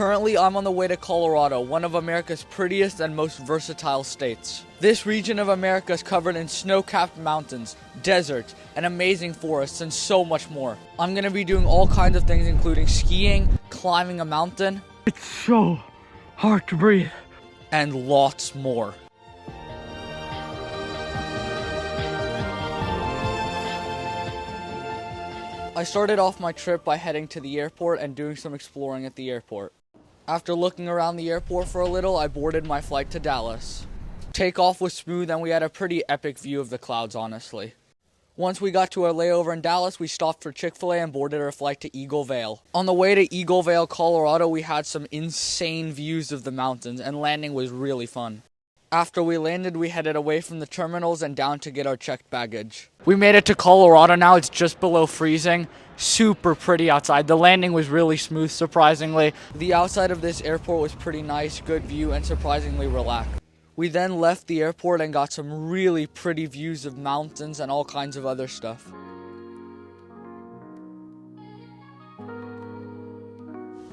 Currently, I'm on the way to Colorado, one of America's prettiest and most versatile states. This region of America is covered in snow-capped mountains, deserts, and amazing forests, and so much more. I'm going to be doing all kinds of things, including skiing, climbing a mountain. It's so hard to breathe. And lots more. I started off my trip by heading to the airport and doing some exploring at the airport. After looking around the airport for a little, I boarded my flight to Dallas. Takeoff was smooth and we had a pretty epic view of the clouds, honestly. Once we got to our layover in Dallas, we stopped for Chick-fil-A and boarded our flight to Eagle Vale. On the way to Eagle Vale, Colorado, we had some insane views of the mountains and landing was really fun. After we landed, we headed away from the terminals and down to get our checked baggage. We made it to Colorado now. It's just below freezing. Super pretty outside. The landing was really smooth, surprisingly. The outside of this airport was pretty nice, good view, and surprisingly relaxed. We then left the airport and got some really pretty views of mountains and all kinds of other stuff.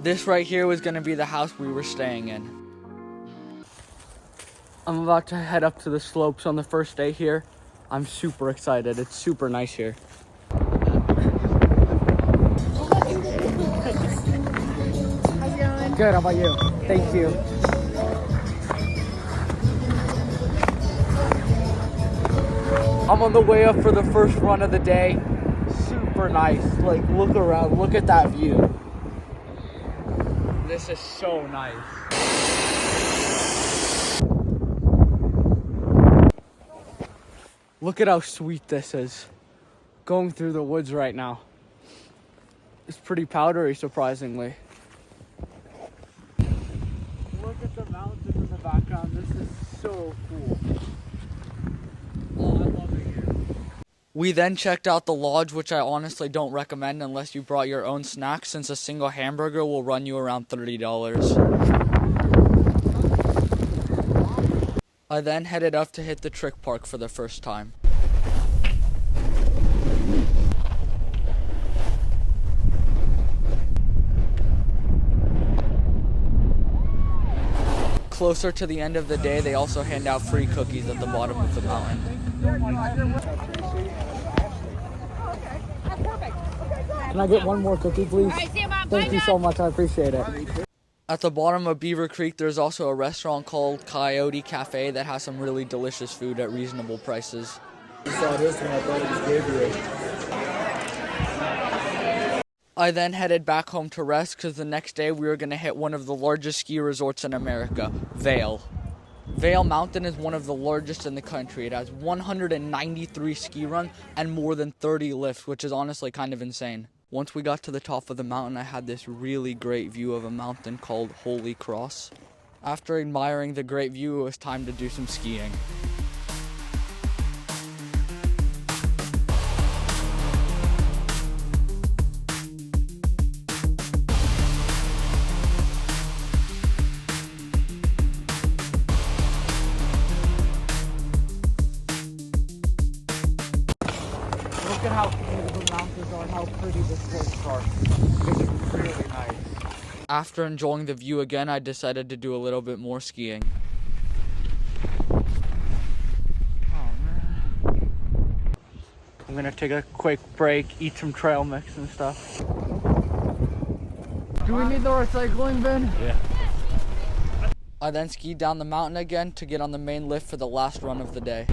This right here was going to be the house we were staying in. I'm about to head up to the slopes on the first day here. I'm super excited. It's super nice here. How's it going? Good, how about you? Thank you. I'm on the way up for the first run of the day. Super nice. Like, look around, look at that view. This is so nice. Look at how sweet this is. Going through the woods right now. It's pretty powdery, surprisingly. Look at the mountains in the background. This is so cool. Oh, I love it here. We then checked out the lodge, which I honestly don't recommend unless you brought your own snacks, since a single hamburger will run you around $30. I then headed up to hit the Trick Park for the first time. Closer to the end of the day, they also hand out free cookies at the bottom of the mountain. Can I get one more cookie, please? Thank you so much, I appreciate it. At the bottom of Beaver Creek, there's also a restaurant called Coyote Cafe that has some really delicious food at reasonable prices. I saw this one, I thought it was Gabriel. I then headed back home to rest because the next day we were going to hit one of the largest ski resorts in America, Vail. Vail Mountain is one of the largest in the country. It has 193 ski runs and more than 30 lifts, which is honestly kind of insane. Once we got to the top of the mountain, I had this really great view of a mountain called Holy Cross. After admiring the great view, it was time to do some skiing. Look at how beautiful the mountains are and how pretty the slopes are. It's really nice. After enjoying the view again, I decided to do a little bit more skiing. Oh man. I'm gonna take a quick break, eat some trail mix and stuff. Do we need the recycling bin? Yeah. I then skied down the mountain again to get on the main lift for the last run of the day.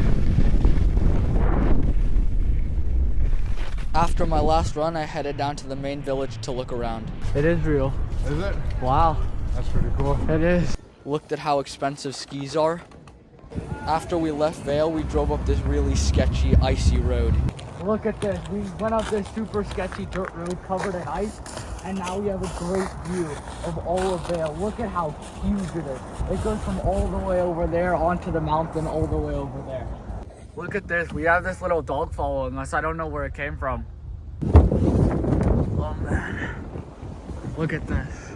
After my last run, I headed down to the main village to look around. It is real. Is it? Wow. That's pretty cool. It is. Looked at how expensive skis are. After we left Vail, we drove up this really sketchy, icy road. Look at this. We went up this super sketchy dirt road covered in ice, and now we have a great view of all of Vail. Look at how huge it is. It goes from all the way over there onto the mountain all the way over there. Look at this. We have this little dog following us. I don't know where it came from. Oh man. Look at this.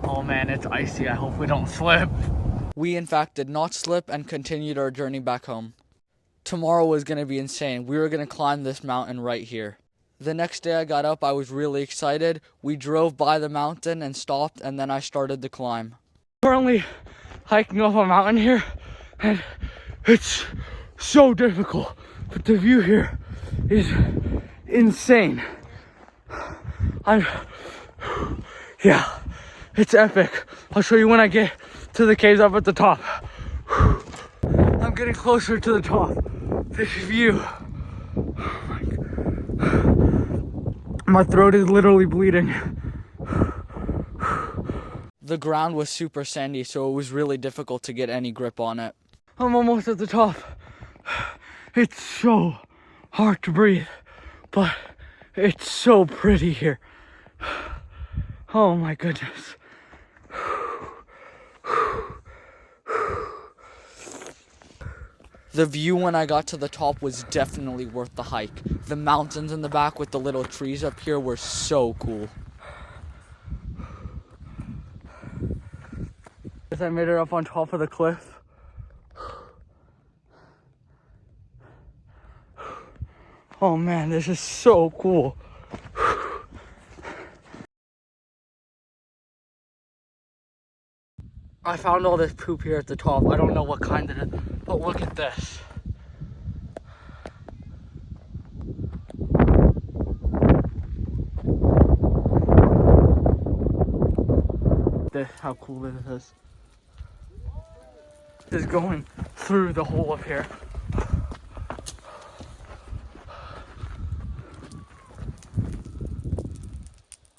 Oh man, it's icy. I hope we don't slip. We in fact did not slip and continued our journey back home. Tomorrow was going to be insane. We were going to climb this mountain right here. The next day I got up, I was really excited. We drove by the mountain and stopped, and then I started the climb. Currently hiking up a mountain here, and it's so difficult, but the view here is insane. Yeah, it's epic. I'll show you when I get to the caves up at the top. I'm getting closer to the top. This view. My throat is literally bleeding. The ground was super sandy, so it was really difficult to get any grip on it. I'm almost at the top. It's so hard to breathe, but it's so pretty here. Oh my goodness. The view when I got to the top was definitely worth the hike. The mountains in the back with the little trees up here were so cool. As I made it up on top of the cliff. Oh man, this is so cool. I found all this poop here at the top. I don't know what kind it is, but look at this. How cool this is. This is going through the hole up here.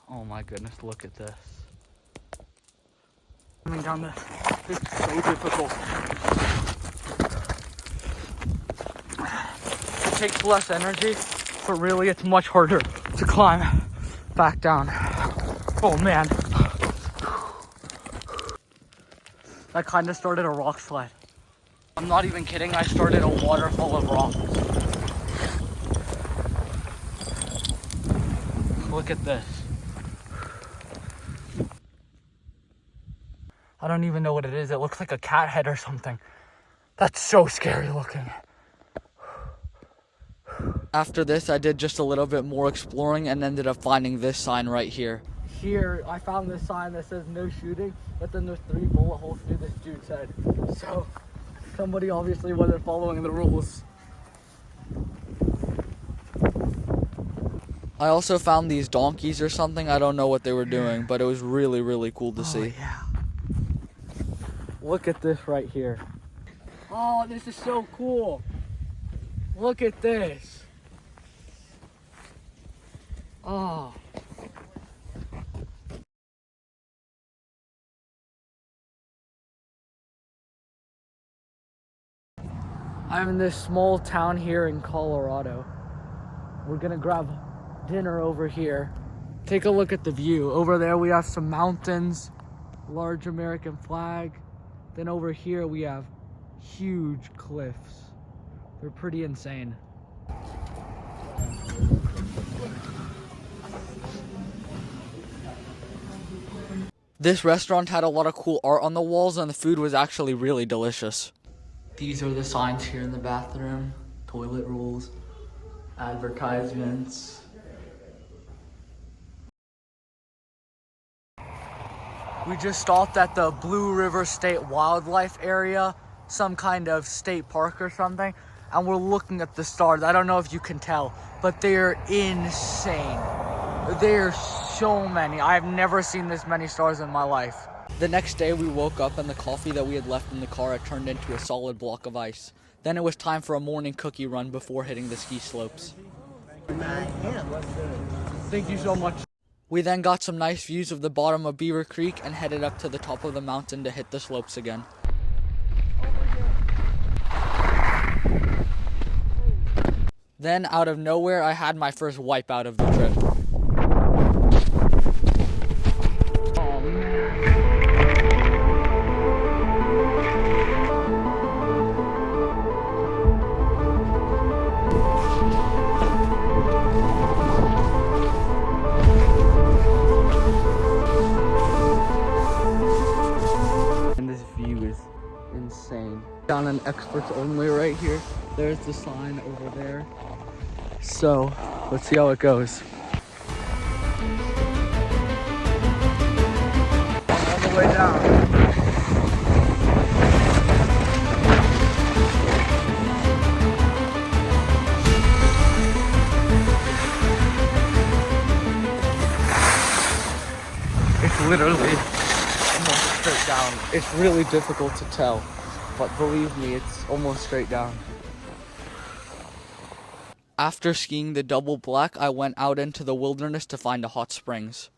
Oh my goodness, look at this. Coming down this, it's so difficult. It takes less energy, but really it's much harder to climb back down. Oh man. I kind of started a rock slide. I'm not even kidding, I started a waterfall of rocks. Look at this. I don't even know what it is. It looks like a cat head or something. That's so scary looking. After this, I did just a little bit more exploring and ended up finding this sign right here. Here, I found this sign that says no shooting, but then there's 3 bullet holes through this dude's head. So, somebody obviously wasn't following the rules. I also found these donkeys or something. I don't know what they were doing, but it was really, really cool to see. Yeah. Look at this right here. Oh, this is so cool. Look at this. Oh. I'm in this small town here in Colorado. We're gonna grab dinner over here. Take a look at the view. Over there we have some mountains, large American flag. Then over here we have huge cliffs. They're pretty insane. This restaurant had a lot of cool art on the walls and the food was actually really delicious. These are the signs here in the bathroom. Toilet rolls, advertisements. We just stopped at the Blue River State Wildlife Area, some kind of state park or something, and we're looking at the stars. I don't know if you can tell, but they're insane. There's so many. I've never seen this many stars in my life. The next day we woke up and the coffee that we had left in the car had turned into a solid block of ice. Then it was time for a morning cookie run before hitting the ski slopes. Thank you so much. We then got some nice views of the bottom of Beaver Creek and headed up to the top of the mountain to hit the slopes again. Then, out of nowhere, I had my first wipeout of the trip. Oh man. And this view is insane. Down an experts only right here. There's the sign over there. So, let's see how it goes. On the way down. It's literally almost straight down. It's really difficult to tell, but believe me, it's almost straight down. After skiing the double black, I went out into the wilderness to find a hot springs.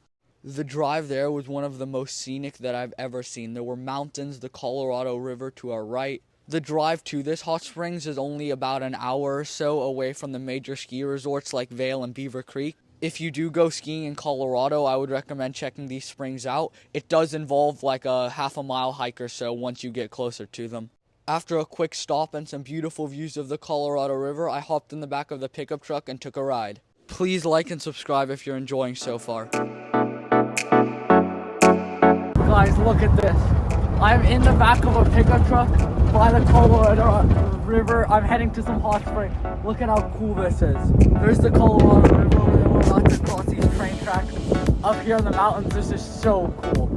The drive there was one of the most scenic that I've ever seen. There were mountains, the Colorado River to our right. The drive to this hot springs is only about an hour or so away from the major ski resorts like Vail and Beaver Creek. If you do go skiing in Colorado, I would recommend checking these springs out. It does involve like a half a mile hike or so once you get closer to them. After a quick stop and some beautiful views of the Colorado River, I hopped in the back of the pickup truck and took a ride. Please like and subscribe if you're enjoying so far. Guys, look at this. I'm in the back of a pickup truck by the Colorado River. I'm heading to some hot springs. Look at how cool this is. There's the Colorado River over there. We're about to cross these train tracks. Up here in the mountains, this is so cool.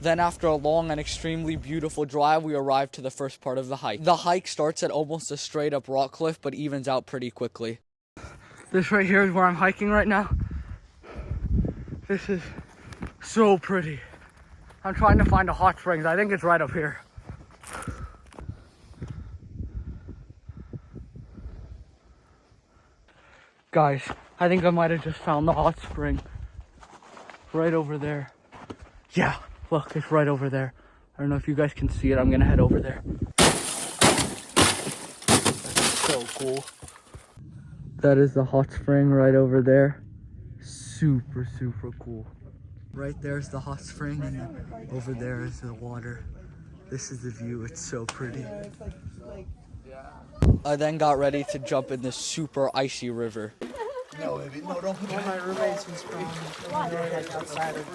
Then after a long and extremely beautiful drive, we arrived to the first part of the hike. The hike starts at almost a straight up rock cliff, but evens out pretty quickly. This right here is where I'm hiking right now. This is so pretty. I'm trying to find a hot springs. I think it's right up here. Guys, I think I might have just found the hot spring. Right over there. Yeah, look, it's right over there. I don't know if you guys can see it. I'm gonna head over there. That's so cool. That is the hot spring right over there. Super, super cool. Right there's the hot spring, and over there is the water. This is the view. It's so pretty. I then got ready to jump in this super icy river. No, baby, no, don't put my roommates was from outside of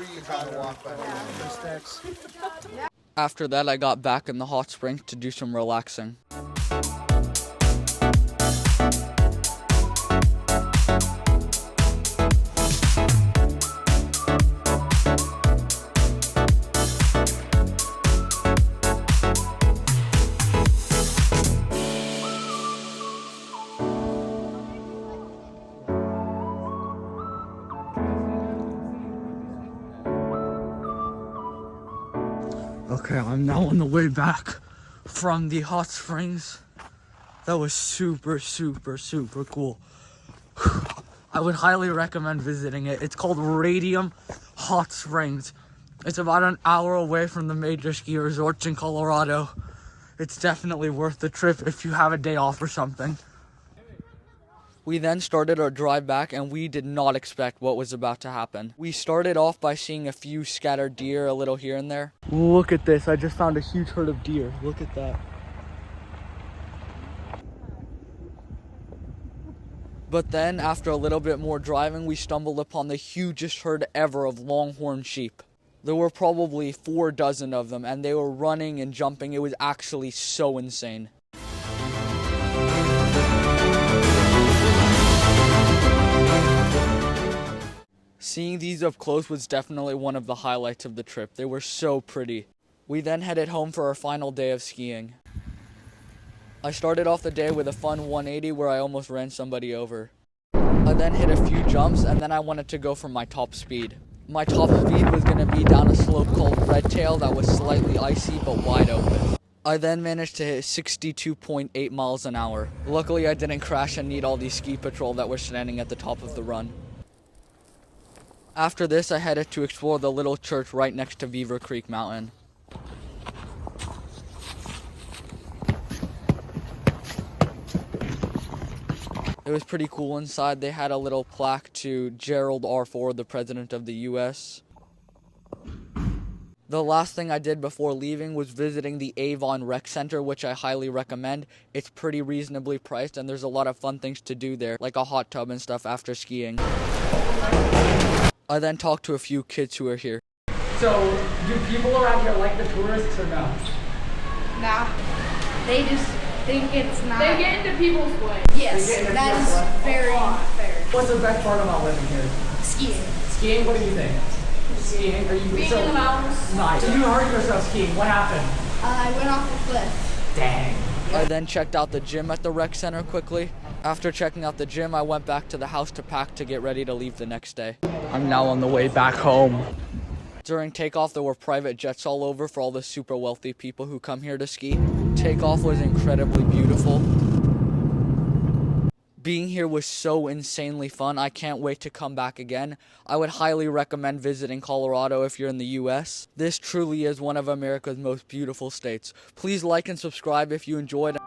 the steps. After that, I got back in the hot springs to do some relaxing. Okay, I'm now on the way back from the hot springs. That was super, super, super cool. I would highly recommend visiting it. It's called Radium Hot Springs. It's about an hour away from the major ski resorts in Colorado. It's definitely worth the trip if you have a day off or something. We then started our drive back, and we did not expect what was about to happen. We started off by seeing a few scattered deer a little here and there. Look at this. I just found a huge herd of deer. Look at that. But then, after a little bit more driving, we stumbled upon the hugest herd ever of longhorn sheep. There were probably 4 dozen of them, and they were running and jumping. It was actually so insane. Seeing these up close was definitely one of the highlights of the trip. They were so pretty. We then headed home for our final day of skiing. I started off the day with a fun 180 where I almost ran somebody over. I then hit a few jumps, and then I wanted to go for my top speed. My top speed was going to be down a slope called Red Tail that was slightly icy but wide open. I then managed to hit 62.8 miles an hour. Luckily I didn't crash and need all these ski patrol that were standing at the top of the run. After this, I headed to explore the little church right next to Beaver Creek Mountain. It It was pretty cool inside. They had a little plaque to Gerald R. Ford, the President of the U.S. The last thing I did before leaving was visiting the Avon Rec Center, which I highly recommend. It's pretty reasonably priced, and there's a lot of fun things to do there, like a hot tub and stuff after skiing. I then talked to a few kids who are here. So, do people around here like the tourists or no? Nah. They just think it's not. They get into people's way. Yes, that is very unfair. What's the best part about living here? Skiing. Skiing? What do you think? Skiing? Are you Being in the mountains. Nice. So you hurt yourself skiing. What happened? I went off a cliff. Dang. I then checked out the gym at the rec center quickly. After checking out the gym, I went back to the house to pack to get ready to leave the next day. I'm now on the way back home. During takeoff, there were private jets all over for all the super wealthy people who come here to ski. Takeoff was incredibly beautiful. Being here was so insanely fun. I can't wait to come back again. I would highly recommend visiting Colorado if you're in the U.S. This truly is one of America's most beautiful states. Please like and subscribe if you enjoyed.